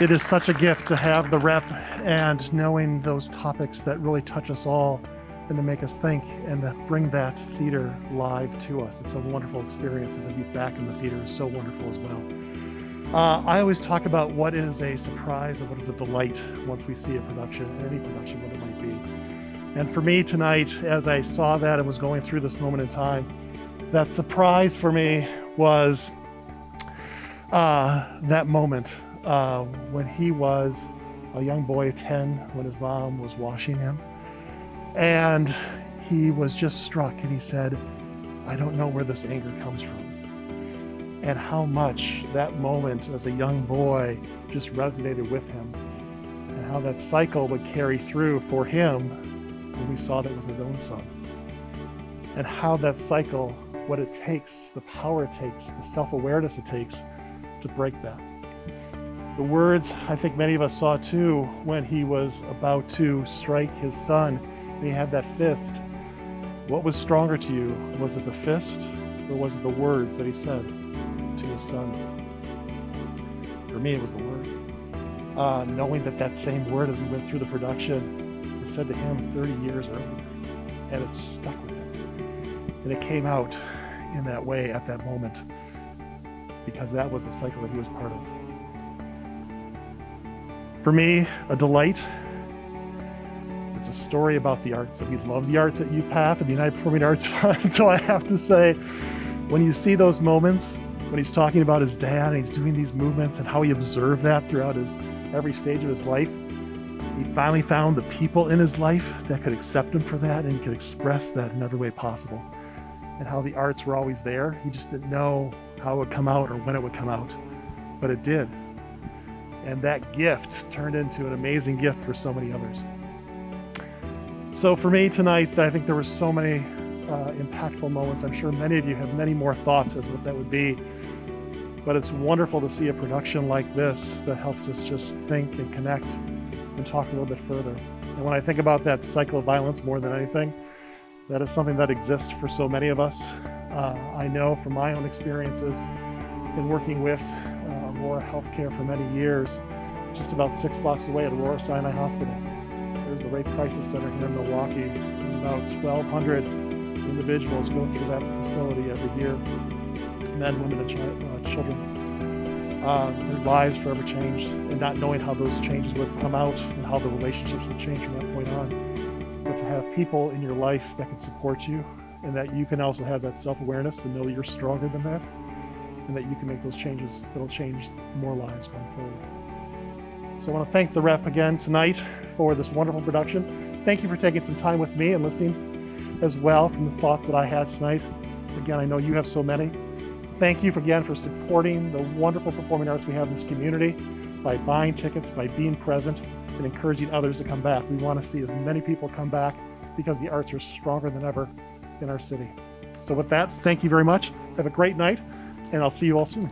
It is such a gift to have the rep and knowing those topics that really touch us all and to make us think and to bring that theater live to us. It's a wonderful experience, and to be back in the theater is so wonderful as well. I always talk about what is a surprise and what is a delight once we see a production, any production, what it might be. And for me tonight, as I saw that and was going through this moment in time, that surprise for me was that moment when he was a young boy, 10, when his mom was washing him. And he was just struck and he said, I don't know where this anger comes from. And how much that moment as a young boy just resonated with him, and how that cycle would carry through for him when we saw that with his own son. And how that cycle, what it takes, the power it takes, the self-awareness it takes to break that. The words I think many of us saw too when he was about to strike his son and he had that fist. What was stronger to you? Was it the fist or was it the words that he said to his son? For me, it was the word. Knowing that same word, as we went through the production, was said to him 30 years earlier, and it stuck with him. And it came out in that way at that moment, because that was the cycle that he was part of. For me, a delight. It's a story about the arts, and we love the arts at UPAF and the United Performing Arts Fund. So I have to say, when you see those moments, when he's talking about his dad and he's doing these movements and how he observed that throughout every stage of his life, he finally found the people in his life that could accept him for that, and he could express that in every way possible. And how the arts were always there. He just didn't know how it would come out or when it would come out, but it did. And that gift turned into an amazing gift for so many others. So for me tonight, I think there were so many impactful moments. I'm sure many of you have many more thoughts as what that would be, but it's wonderful to see a production like this that helps us just think and connect and talk a little bit further. And when I think about that cycle of violence more than anything, that is something that exists for so many of us. I know from my own experiences in working with Aurora Healthcare for many years, just about 6 blocks away at Aurora Sinai Hospital. There's the Rape Crisis Center here in Milwaukee, and about 1,200 individuals go through that facility every year, men, women, and children. Their lives forever changed, and not knowing how those changes would come out and how the relationships would change from that point on. But to have people in your life that can support you, and that you can also have that self-awareness to know you're stronger than that, and that you can make those changes that'll change more lives going forward. So I want to thank the rep again tonight for this wonderful production. Thank you for taking some time with me and listening as well from the thoughts that I had tonight. Again, I know you have so many. Thank you again for supporting the wonderful performing arts we have in this community by buying tickets, by being present, and encouraging others to come back. We want to see as many people come back because the arts are stronger than ever in our city. So with that, thank you very much. Have a great night, and I'll see you all soon.